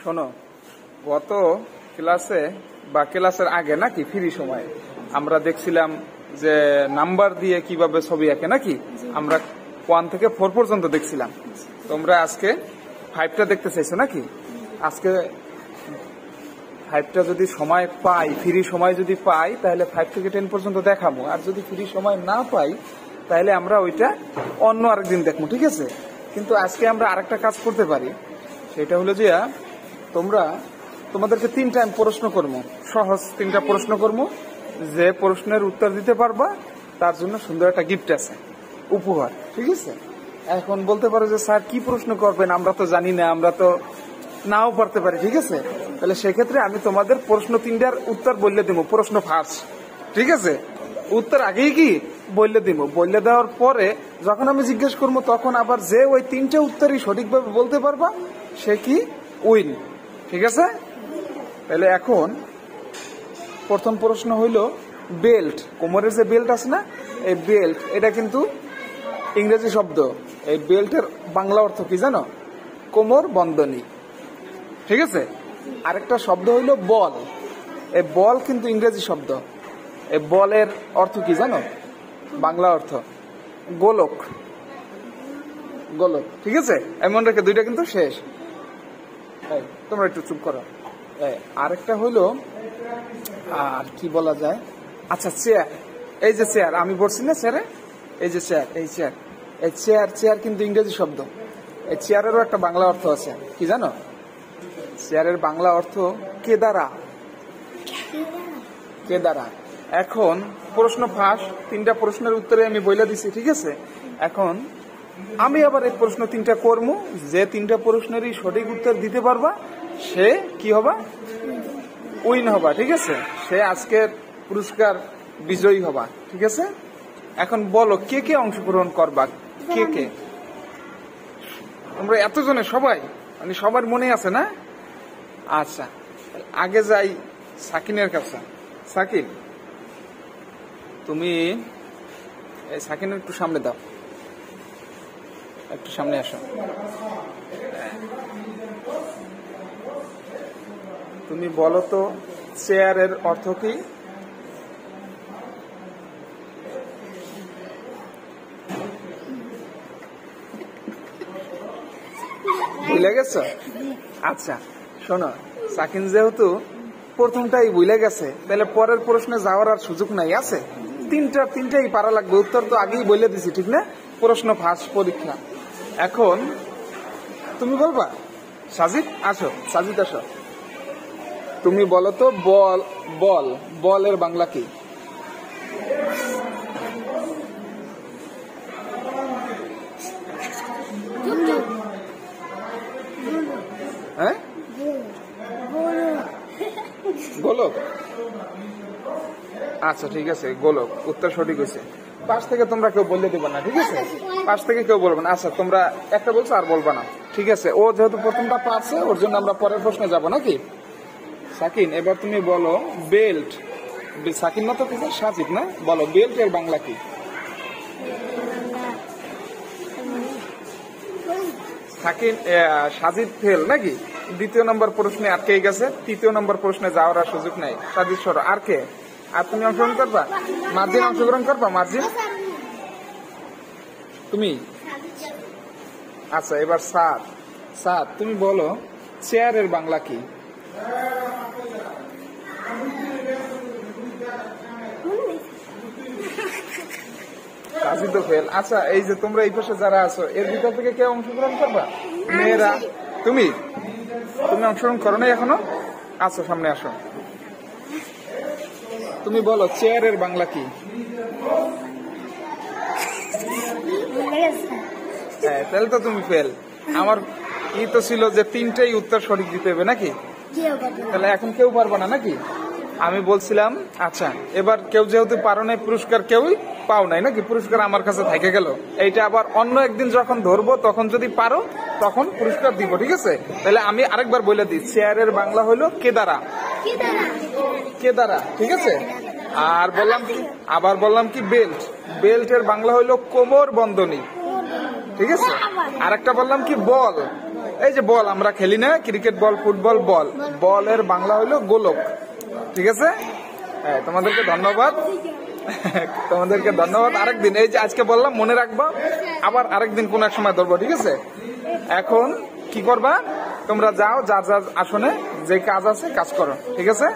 শোনো, গত ক্লাসে বা ক্লাসের আগে নাকি ফ্রি সময় আমরা দেখছিলাম যে নাম্বার দিয়ে কিভাবে ছবি আঁকে নাকি, আমরা 1 থেকে 4 পর্যন্ত দেখছিলাম। তোমরা আজকে 5টা দেখতে চাইছো নাকি? আজকে 5টা যদি সময় পাই, ফ্রি সময় যদি পাই, তাহলে 5 থেকে 10 পর্যন্ত দেখাবো। আর যদি ফ্রি সময় না পাই, তাহলে আমরা ওইটা অন্য আরেকদিন দেখবো, ঠিক আছে? কিন্তু আজকে আমরা আরেকটা কাজ করতে পারি, সেটা হলো যে তোমাদেরকে 3টা প্রশ্ন করবো, সহজ 3টা প্রশ্ন করবো। যে প্রশ্নের উত্তর দিতে পারবা তার জন্য সুন্দর একটা গিফট আছে, উপহার, ঠিক আছে? এখন বলতে পারো যে স্যার কি প্রশ্ন করবেন, আমরা তো জানি না, আমরা তো নাও পারতে পারি, ঠিক আছে? তাহলে সেক্ষেত্রে আমি তোমাদের প্রশ্ন 3টার উত্তর বললে দিব, প্রশ্ন ফার্স্ট, ঠিক আছে? উত্তর আগেই কি বললে দিব, বললে দেওয়ার পরে যখন আমি জিজ্ঞেস করবো তখন আবার যে ওই 3টে উত্তরই সঠিকভাবে বলতে পারবা সে কি উইন, ঠিক আছে? তাহলে এখন প্রথম প্রশ্ন হইল বেল্ট, কোমরের যে বেল্ট আছে না, এই বেল্ট এটা কিন্তু ইংরেজি শব্দ। এই বেল্টের বাংলা অর্থ কি জানো? কোমর বন্ধনী, ঠিক আছে? আরেকটা শব্দ হইল বল, এই বল কিন্তু ইংরেজি শব্দ। এই বলের অর্থ কি জানো? বাংলা অর্থ গোলক, গোলক, ঠিক আছে? এমন রেখে 2টা কিন্তু শেষ। তোমরা একটু চুপ করো। আরেকটা হইলো আর কি বলা যায়, আচ্ছা চেয়ার, এই যে চেয়ার আমি বলছি না চেয়ারে, এই যে চেয়ার, এই চেয়ার, এই চেয়ার, চেয়ার কিন্তু ইংরেজি শব্দ। এই চেয়ারেরও একটা বাংলা অর্থ আছে, কি জানো? চেয়ারের বাংলা অর্থ কেদারা, কেদারা। এখন প্রশ্ন ফার্স্ট, 3টা প্রশ্নের উত্তরে আমি বলে দিছি, ঠিক আছে? এখন আমি আবার এই প্রশ্ন 3টা করবো, যে 3টা প্রশ্নেরই সঠিক উত্তর দিতে পারবা সে কি হবা? উইন হবা, ঠিক আছে? সে আজকের পুরস্কার বিজয়ী হবা, ঠিক আছে? এখন বলো কে কে অংশগ্রহণ করবা, কে কে? তোমরা এতজনে সবাই, মানে সবার মনে আছে না? আচ্ছা, আগে যাই সাকিনের কাছে। সাকিন, তুমি সাকিনের একটু সামনে দাও, একটু সামনে আসো। তুমি বলো তো চেয়ারের অর্থ কি? ভুলে গেছো? আচ্ছা শোনো, সাকিন যেহেতু প্রথমটাই ভুলে গেছে, তাহলে পরের প্রশ্নে যাওয়ার আর সুযোগ নাই, আছে? 3টাই পারা লাগবে, উত্তর তো আগেই বলে দিছি, ঠিক না? প্রশ্ন ফার্স্ট পরীক্ষা। এখন তুমি বলবা। সাজিদ আসো, সাজিদ আসো। তুমি বলো তো বল, বল, বলের বাংলা কি? হ্যাঁ, গোলক। আচ্ছা ঠিক আছে, গোলক উত্তর সঠিক হয়েছে। পাশ থেকে তোমরা কেউ বললে দিবা না, ঠিক আছে? পাশ থেকে কেউ বলবে না। আচ্ছা তোমরা একটা বলছো আর বলবা না, ঠিক আছে? ও যেহেতু প্রথমটা পারছে, ওর জন্য আমরা পরের প্রশ্নে যাবো নাকি? সাকিন এবার তুমি বলো বেল্ট, সাকিন না তো কিছু সাজিদ না, বলো বেল্ট এর বাংলা কি? সাকিন, সাজিদ ফেল নাকি? 2য় নম্বর প্রশ্নে আটকে গেছে, 3য় নম্বর প্রশ্নে যাওয়ার আর সুযোগ নাই। সাজিদ সরো। আর কে? আর তুমি অংশগ্রহণ করবা? মার্জিন অংশগ্রহণ করবা? মার্জিন তুমি? আচ্ছা এবার সাদ, সাদ তুমি বলো চেয়ারের বাংলা কি? সাজিদ ফেল। আচ্ছা এই যে তোমরা এই পাশে যারা আছো, এর ভিতর থেকে কেউ অংশগ্রহণ করবা? মেয়েরা, তুমি অংশগ্রহণ করো নাই এখনো? আচ্ছা সামনে আসো। তুমি বলো চেয়ারের বাংলা কি? হ্যাঁ তাহলে তো তুমি ফেল। আমার ই তো ছিল যে 3টাই উত্তর সঠিক দিতে হবে নাকি? তাহলে এখন কেউ পারবে না নাকি? আমি বলছিলাম। আচ্ছা এবার কেউ যেহেতু পারো নাই, পুরস্কার কেউই পাও নাই নাকি? পুরস্কার আমার কাছে থেকে গেল। এইটা আবার অন্য একদিন যখন ধরবো তখন যদি পারো তখন পুরস্কার দিব, ঠিক আছে? তাহলে আমি আরেকবার বলে দিই, চেয়ারের বাংলা হলো কেদারা, কেদারা, ঠিক আছে? আর বললাম কি, আবার বললাম কি বেল্ট, বেল্টের বাংলা হইলো কোমর বন্ধনী, ঠিক আছে। আর একটা বললাম কি বল, এই যে বল আমরা খেলি না, ক্রিকেট বল, ফুটবল বল, বলের বাংলা হলো গোলক। ঠিক আছে, হ্যাঁ তোমাদেরকে ধন্যবাদ। তোমাদেরকে ধন্যবাদ। আরেকদিন এই যে আজকে বললাম মনে রাখবা, আবার আরেকদিন কোন এক সময় ধরবো। ঠিক আছে, এখন কি করবা তোমরা যাও, যার যার আসনে যে কাজ আছে কাজ করো। ঠিক আছে।